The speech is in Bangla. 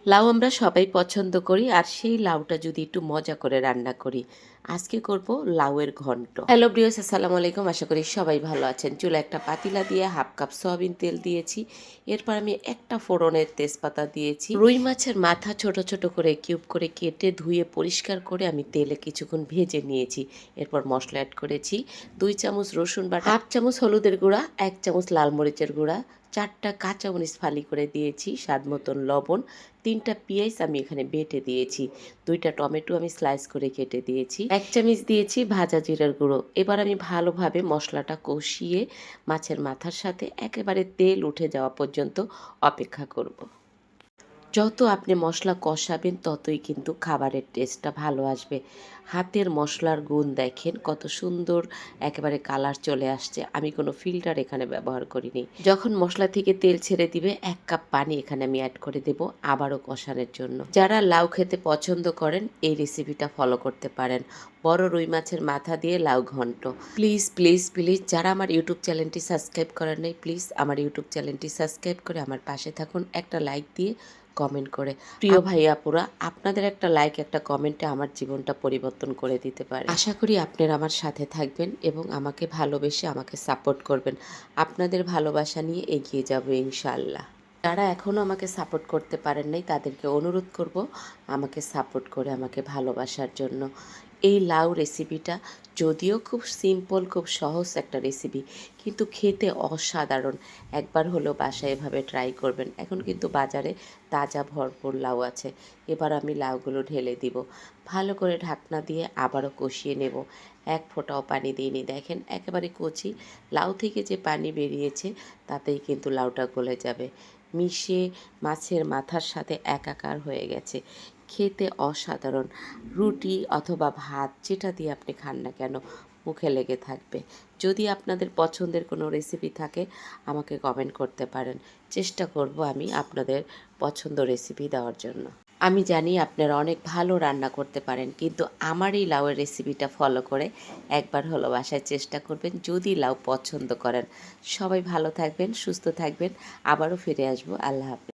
লাউ আমরা সবাই পছন্দ করি, আর সেই লাউটা যদি একটু মজা করে রান্না করি। আজকে করব লাউয়ের ঘন্ট। হ্যালো ভিউয়ার্স, আসসালামু আলাইকুম। আশা করি সবাই ভালো আছেন। চুলায় একটা পাতিলা দিয়ে হাফ কাপ সয়াবিন তেল দিয়েছি। এরপর আমি একটা ফোড়নের তেজপাতা দিয়েছি। রুই মাছের মাথা ছোট ছোট করে কিউব করে কেটে ধুয়ে পরিষ্কার করে আমি তেলে কিছুক্ষণ ভেজে নিয়েছি। এরপর মশলা অ্যাড করেছি 2 চামচ রসুন বাটা, হাফ চামচ হলুদের গুঁড়া, 1 চামচ লাল মরিচের গুঁড়া, 4টা কাঁচামরিচ ফালি করে দিয়েছি, স্বাদ মতন লবণ, 3টা পেঁয়াজ আমি এখানে বেটে দিয়েছি, 2টা টমেটো আমি স্লাইস করে কেটে দিয়েছি, 1 চামচ দিয়েছি ভাজা জিরার গুঁড়ো। এবার আমি ভালোভাবে মশলাটা কষিয়ে মাছের মাথার সাথে একেবারে তেল উঠে যাওয়া পর্যন্ত অপেক্ষা করব। যত আপনি মশলা কষাবেন ততই কিন্তু খাবারের টেস্টটা ভালো আসবে। হাতের মশলার গুণ দেখেন কত সুন্দর একেবারে কালার চলে আসছে। আমি কোনো ফিল্টার এখানে ব্যবহার করিনি। যখন মশলা থেকে তেল ছেড়ে দিবে 1 কাপ পানি এখানে আমি অ্যাড করে দেব আবারও কষানোর জন্য। যারা লাউ খেতে পছন্দ করেন এই রেসিপিটা ফলো করতে পারেন। বড় রুই মাছের মাথা দিয়ে লাউ ঘন্ট। প্লিজ প্লিজ প্লিজ যারা আমার ইউটিউব চ্যানেলটি সাবস্ক্রাইব করেন নাই, প্লিজ আমার ইউটিউব চ্যানেলটি সাবস্ক্রাইব করে আমার পাশে থাকুন, একটা লাইক দিয়ে কমেন্ট করে। প্রিয় ভাই আপুরা, আপনাদের একটা লাইক একটা কমেন্টে আমার জীবনটা পরিবর্তন করে দিতে পারে। আশা করি আপনারা আমার সাথে থাকবেন এবং আমাকে ভালোবেসে আমাকে সাপোর্ট করবেন। আপনাদের ভালোবাসা নিয়ে এগিয়ে যাব ইনশাআল্লাহ। যারা এখনও আমাকে সাপোর্ট করতে পারেন নাই তাদেরকে অনুরোধ করব আমাকে সাপোর্ট করে আমাকে ভালোবাসার জন্য। এই লাউ রেসিপিটা যদিও খুব সিম্পল, খুব সহজ একটা রেসিপি, কিন্তু খেতে অসাধারণ। একবার হলেও বাসায় এভাবে ট্রাই করবেন। এখন কিন্তু বাজারে তাজা ভরপুর লাউ আছে। এবার আমি লাউগুলো ঢেলে দিব। ভালো করে ঢাকনা দিয়ে আবারও কষিয়ে নেব। এক ফোঁটাও পানি দিইনি। দেখেন একেবারে কচি লাউ থেকে যে পানি বেরিয়েছে তাতেই কিন্তু লাউটা গলে যাবে। মিশে মাছের মাথার সাথে একাকার হয়ে গেছে। খেতে অসাধারণ। রুটি অথবা ভাত যেটা দিয়ে আপনি খান না কেন মুখে লেগে থাকবে। যদি আপনাদের পছন্দের কোনো রেসিপি থাকে আমাকে কমেন্ট করতে পারেন। চেষ্টা করব আমি আপনাদের পছন্দ রেসিপি দেওয়ার জন্য। আমি জানি আপনারা অনেক ভালো রান্না করতে পারেন, কিন্তু আমার এই লাউয়ের রেসিপিটা ফলো করে একবার হলো বাসায় চেষ্টা করবেন যদি লাউ পছন্দ করেন। সবাই ভালো থাকবেন, সুস্থ থাকবেন। আবারও ফিরে আসবো। আল্লাহ হাফেজ।